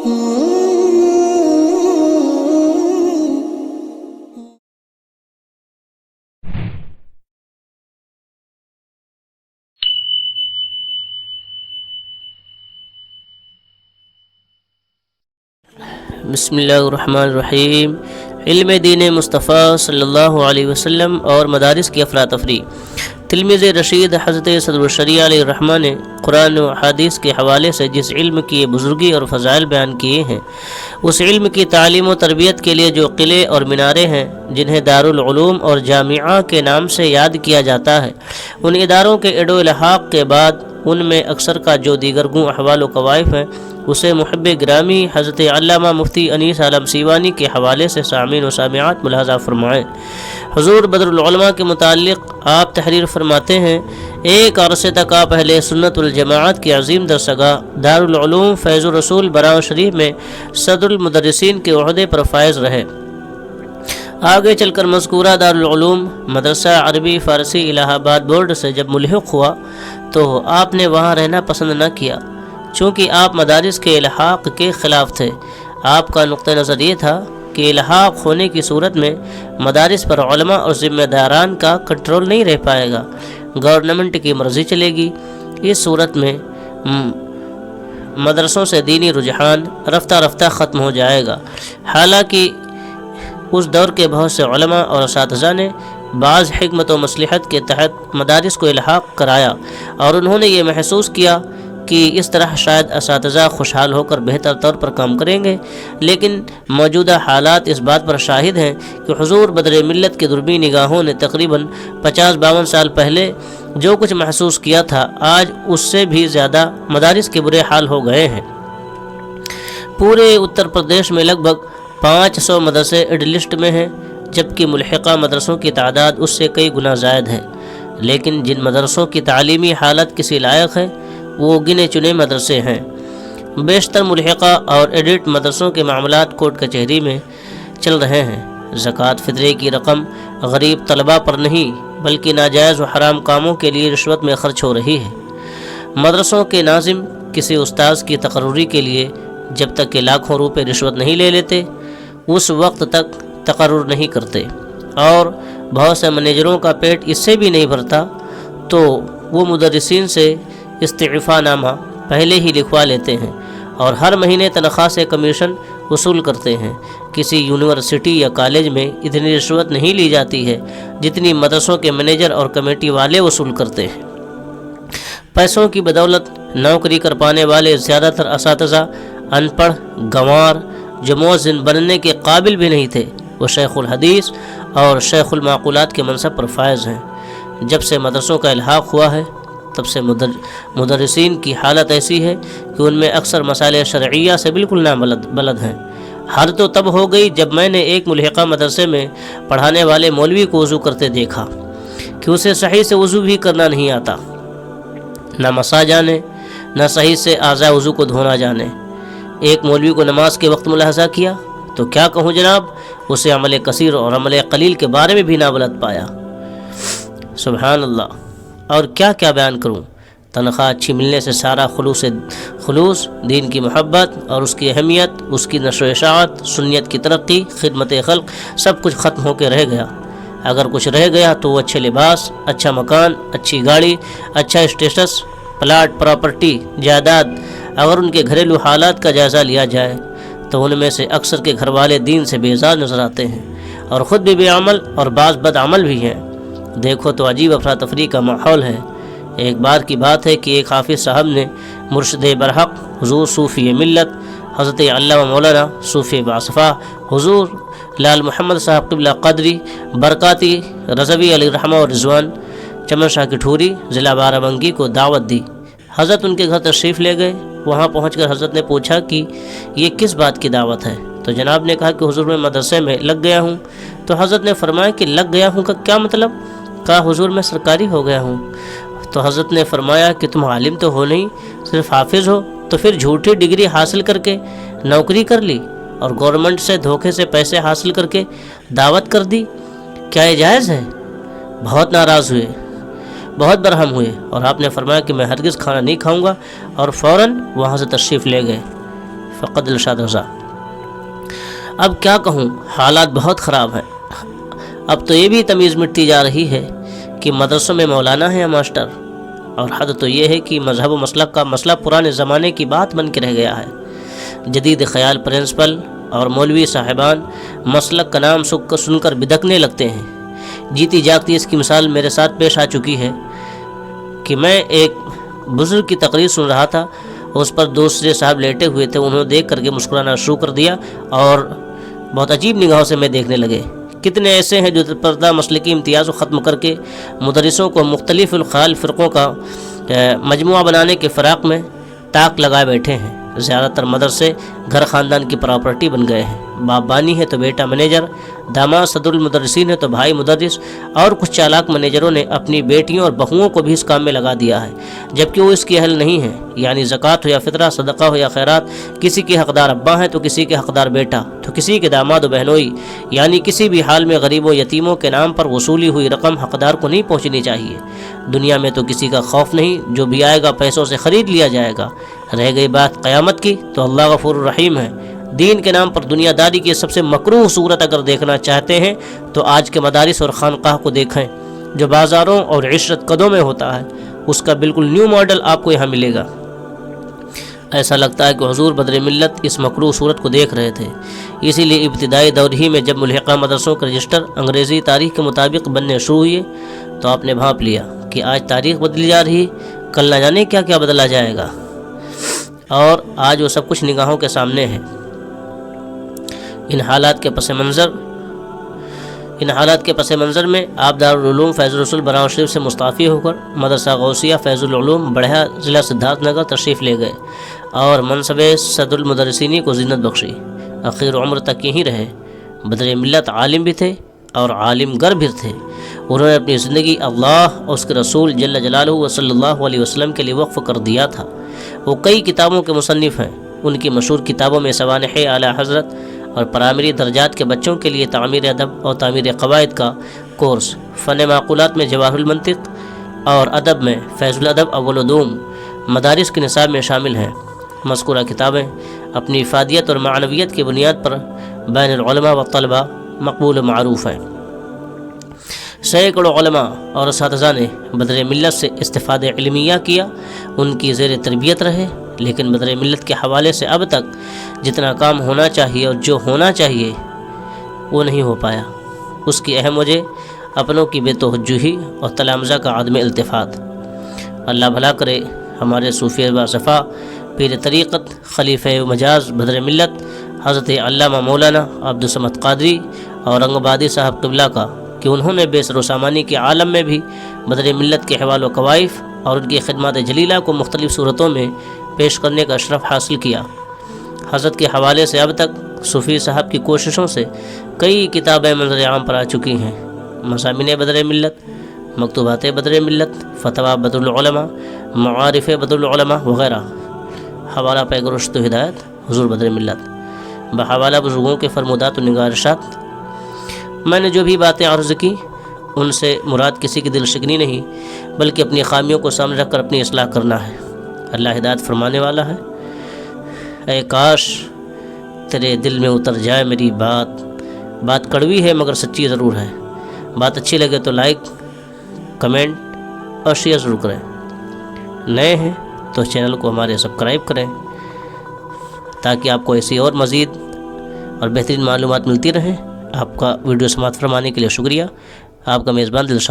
بسم اللہ الرحمن الرحیم۔ علم دین مصطفیٰ صلی اللہ علیہ وسلم اور مدارس کی افراتفری۔ تلمیذ رشید حضرت صدر الشریعہ علیہ الرحمٰن نے قرآن و حدیث کے حوالے سے جس علم کی بزرگی اور فضائل بیان کیے ہیں، اس علم کی تعلیم و تربیت کے لیے جو قلعے اور میناریں ہیں، جنہیں دارالعلوم اور جامعہ کے نام سے یاد کیا جاتا ہے، ان اداروں کے اڈو الحاق کے بعد ان میں اکثر کا جو دیگرگوں احوال و قوائف ہیں، اسے محب گرامی حضرت علامہ مفتی انیس عالم سیوانی کے حوالے سے سامعین و سامعات ملاحظہ فرمائیں۔ حضور بدر العلماء کے متعلق آپ تحریر فرماتے ہیں، ایک عرصے تک آپ اہل سنت والجماعت کی عظیم درسگاہ دارالعلوم فیض الرسول براؤ شریف میں صدر المدرسین کے عہدے پر فائز رہے۔ آگے چل کر مذکورہ دارالعلوم مدرسہ عربی فارسی الہ آباد بورڈ سے جب ملحق ہوا تو آپ نے وہاں رہنا پسند نہ کیا، چونکہ آپ مدارس کے الحاق کے خلاف تھے۔ آپ کا نقطہ نظر یہ تھا کہ الحاق ہونے کی صورت میں مدارس پر علماء اور ذمہ داران کا کنٹرول نہیں رہ پائے گا، گورنمنٹ کی مرضی چلے گی۔ اس صورت میں مدرسوں سے دینی رجحان رفتہ رفتہ ختم ہو جائے گا۔ حالانکہ اس دور کے بہت سے علماء اور اساتذہ نے بعض حکمت و مصلحت کے تحت مدارس کو الحاق کرایا، اور انہوں نے یہ محسوس کیا کہ اس طرح شاید اساتذہ خوشحال ہو کر بہتر طور پر کام کریں گے، لیکن موجودہ حالات اس بات پر شاہد ہیں کہ حضور بدر ملت کی دوربین نگاہوں نے تقریباً 50-52 سال پہلے جو کچھ محسوس کیا تھا، آج اس سے بھی زیادہ مدارس کے برے حال ہو گئے ہیں۔ پورے اتر پردیش میں لگ بھگ 500 مدرسے ایڈ لسٹ میں ہیں، جبکہ ملحقہ مدرسوں کی تعداد اس سے کئی گنا زائد ہے۔ لیکن جن مدرسوں کی تعلیمی حالت کسی لائق ہے، وہ گنے چنے مدرسے ہیں۔ بیشتر ملحقہ اور ایڈٹ مدرسوں کے معاملات کورٹ کچہری میں چل رہے ہیں۔ زکوٰۃ فطرے کی رقم غریب طلباء پر نہیں بلکہ ناجائز و حرام کاموں کے لیے رشوت میں خرچ ہو رہی ہے۔ مدرسوں کے ناظم کسی استاذ کی تقرری کے لیے جب تک کہ لاکھوں روپے رشوت نہیں لے لیتے، اس وقت تک تقرر نہیں کرتے، اور بہت سے منیجروں کا پیٹ اس سے بھی نہیں بھرتا تو وہ مدرسین سے استعفا نامہ پہلے ہی لکھوا لیتے ہیں اور ہر مہینے تنخواہ سے کمیشن وصول کرتے ہیں۔ کسی یونیورسٹی یا کالج میں اتنی رشوت نہیں لی جاتی ہے جتنی مدرسوں کے مینیجر اور کمیٹی والے وصول کرتے ہیں۔ پیسوں کی بدولت نوکری کر پانے والے زیادہ تر اساتذہ ان پڑھ گنوار جو مؤذن بننے کے قابل بھی نہیں تھے، وہ شیخ الحدیث اور شیخ المعقولات کے منصب پر فائز ہیں۔ جب سے مدرسوں کا الحاق ہوا ہے تب سے مدرسین کی حالت ایسی ہے کہ ان میں اکثر مسائل شرعیہ سے بالکل نہ بلد ہیں۔ حد تو تب ہو گئی جب میں نے ایک ملحقہ مدرسے میں پڑھانے والے مولوی کو وضو کرتے دیکھا کہ اسے صحیح سے وضو بھی کرنا نہیں آتا، نہ مسا جانے، نہ صحیح سے اعضاء وضو کو دھونا جانے۔ ایک مولوی کو نماز کے وقت ملاحظہ کیا تو کیا کہوں جناب، اسے عمل کثیر اور عمل قلیل کے بارے میں بھی نہ بلد پایا۔ سبحان اللہ! اور کیا کیا بیان کروں۔ تنخواہ اچھی ملنے سے سارا خلوص، دین کی محبت اور اس کی اہمیت، اس کی نشر و اشاعت، سنیت کی ترقی، خدمت خلق، سب کچھ ختم ہو کے رہ گیا۔ اگر کچھ رہ گیا تو وہ اچھے لباس، اچھا مکان، اچھی گاڑی، اچھا اسٹیٹس، پلاٹ، پراپرٹی، جائیداد۔ اگر ان کے گھریلو حالات کا جائزہ لیا جائے تو ان میں سے اکثر کے گھر والے دین سے بیزار نظر آتے ہیں اور خود بھی بے عمل اور بعض بد عمل بھی ہیں۔ دیکھو تو عجیب افراتفری کا ماحول ہے۔ ایک بار کی بات ہے کہ ایک حافظ صاحب نے مرشد برحق حضور صوفی ملت حضرت علامہ مولانا صوفی باصفہ حضور لال محمد صاحب قبلہ قدری برکاتی رضوی علیہ رحمہ و رضوان چمن شاہ کی ٹھوری ضلع بارہ بنکی کو دعوت دی۔ حضرت ان کے گھر تشریف لے گئے۔ وہاں پہنچ کر حضرت نے پوچھا کہ یہ کس بات کی دعوت ہے؟ تو جناب نے کہا کہ حضور میں مدرسے میں لگ گیا ہوں۔ تو حضرت نے فرمایا کہ لگ گیا ہوں کا کیا مطلب؟ کہا حضور میں سرکاری ہو گیا ہوں۔ تو حضرت نے فرمایا کہ تم عالم تو ہو نہیں، صرف حافظ ہو، تو پھر جھوٹی ڈگری حاصل کر کے نوکری کر لی اور گورنمنٹ سے دھوکے سے پیسے حاصل کر کے دعوت کر دی، کیا یہ جائز ہے؟ بہت ناراض ہوئے، بہت برہم ہوئے، اور آپ نے فرمایا کہ میں ہرگز کھانا نہیں کھاؤں گا، اور فوراً وہاں سے تشریف لے گئے۔ فقد ارشاد رضا۔ اب کیا کہوں، حالات بہت خراب ہیں۔ اب تو یہ بھی تمیز مٹتی جا رہی ہے کہ مدرسوں میں مولانا ہے یا ماسٹر، اور حد تو یہ ہے کہ مذہب و مسلک کا مسئلہ پرانے زمانے کی بات بن کے رہ گیا ہے۔ جدید خیال پرنسپل اور مولوی صاحبان مسلک کا نام سن کر بدکنے لگتے ہیں۔ جیتی جاگتی اس کی مثال میرے ساتھ پیش آ چکی ہے کہ میں ایک بزرگ کی تقریر سن رہا تھا، اس پر دوسرے صاحب لیٹے ہوئے تھے، انہوں نے دیکھ کر کے مسکرانا شروع کر دیا اور بہت عجیب نگاہوں سے میں دیکھنے لگے۔ کتنے ایسے ہیں جو پردہ مسلکی امتیاز کو ختم کر کے مدرسوں کو مختلف الخیال فرقوں کا مجموعہ بنانے کے فراق میں تاک لگائے بیٹھے ہیں۔ زیادہ تر مدرسے گھر خاندان کی پراپرٹی بن گئے ہیں۔ باپ بانی ہے تو بیٹا منیجر، داماد صدر المدرسین ہے تو بھائی مدرس، اور کچھ چالاک منیجروں نے اپنی بیٹیوں اور بہوؤں کو بھی اس کام میں لگا دیا ہے، جبکہ وہ اس کی اہل نہیں ہیں۔ یعنی زکوٰۃ ہو یا فطرہ، صدقہ ہو یا خیرات، کسی کے حقدار ابا ہیں تو کسی کے حقدار بیٹا، تو کسی کے داماد و بہنوئی، یعنی کسی بھی حال میں غریبوں یتیموں کے نام پر وصولی ہوئی رقم حقدار کو نہیں پہنچنی چاہیے۔ دنیا میں تو کسی کا خوف نہیں، جو بھی آئے گا پیسوں سے خرید لیا جائے گا۔ رہ گئی بات قیامت کی تو اللہ غفور الرحیم ہے۔ دین کے نام پر دنیا داری کی سب سے مکروہ صورت اگر دیکھنا چاہتے ہیں تو آج کے مدارس اور خانقاہ کو دیکھیں، جو بازاروں اور عشرت قدوں میں ہوتا ہے، اس کا بالکل نیو ماڈل آپ کو یہاں ملے گا۔ ایسا لگتا ہے کہ حضور بدر ملت اس مکروہ صورت کو دیکھ رہے تھے، اسی لیے ابتدائی دور ہی میں جب ملحقہ مدرسوں کے رجسٹر انگریزی تاریخ کے مطابق بننے شروع ہوئے تو آپ نے بھانپ لیا کہ آج تاریخ بدلی جا رہی، کل نہ جانے کیا کیا بدلا جائے گا، اور آج وہ سب کچھ نگاہوں کے سامنے ہے۔ ان حالات کے پس منظر میں آپ دارالعلوم فیض الرسول براؤں شریف سے مستعفی ہو کر مدرسہ غوثیہ فیض العلوم بڑھیا ضلع سدھارتھ نگر تشریف لے گئے اور منصب صدر المدرسینی کو زینت بخشی۔ اخیر عمر تک یہیں رہے۔ بدر ملت عالم بھی تھے اور عالم گر بھی تھے۔ انہوں نے اپنی زندگی اللہ اور اس کے رسول جل جلالہ و صلی اللہ علیہ وسلم کے لیے وقف کر دیا تھا۔ وہ کئی کتابوں کے مصنف ہیں۔ ان کی مشہور کتابوں میں سوانح اعلی حضرت اور پرائمری درجات کے بچوں کے لیے تعمیر ادب اور تعمیر قواعد کا کورس، فن معقولات میں جواہر المنطق اور ادب میں فیض الادب اول و دوم مدارس کے نصاب میں شامل ہیں۔ مذکورہ کتابیں اپنی افادیت اور معنویت کی بنیاد پر بین العلماء و طلباء مقبول و معروف ہیں۔ سینکڑوں علماء اور اساتذہ نے بدر ملت سے استفادہ علمیہ کیا، ان کی زیر تربیت رہے، لیکن بدر ملت کے حوالے سے اب تک جتنا کام ہونا چاہیے اور جو ہونا چاہیے وہ نہیں ہو پایا۔ اس کی اہم وجہ اپنوں کی بے توجہی اور تلامذہ کا عدم التفات۔ اللہ بھلا کرے ہمارے صوفی باصفا پیر طریقت خلیفہ مجاز بدر ملت حضرت علامہ مولانا عبدالصمد قادری اورنگ آبادی صاحب قبلہ کا، کہ انہوں نے بے سر و سامانی کے عالم میں بھی بدر ملت کے حوال و کوائف اور ان کی خدمات جلیلہ کو مختلف صورتوں میں پیش کرنے کا اشرف حاصل کیا۔ حضرت کے حوالے سے اب تک صوفی صاحب کی کوششوں سے کئی کتابیں منظر عام پر آ چکی ہیں۔ مضامین بدر ملت، مکتوبات بدر ملت، فتویٰ بدر العلماء، معارف بدر العلماء وغیرہ۔ حوالہ پیغام رشد و ہدایت حضور بدر ملت، بحوالہ بزرگوں کے فرمودات و نگارشات۔ میں نے جو بھی باتیں عرض کی ان سے مراد کسی کی دل شکنی نہیں، بلکہ اپنی خامیوں کو سامنے رکھ کر اپنی اصلاح کرنا ہے۔ اللہ ہدایت فرمانے والا ہے۔ اے کاش تیرے دل میں اتر جائے میری بات کڑوی ہے مگر سچی ضرور ہے۔ بات اچھی لگے تو لائک، کمنٹ اور شیئر ضرور کریں۔ نئے ہیں تو چینل کو ہمارے سبسکرائب کریں تاکہ آپ کو ایسی اور مزید اور بہترین معلومات ملتی رہیں۔ آپ کا ویڈیو سماعت فرمانے کے لیے شکریہ۔ آپ کا میزبان دلشاد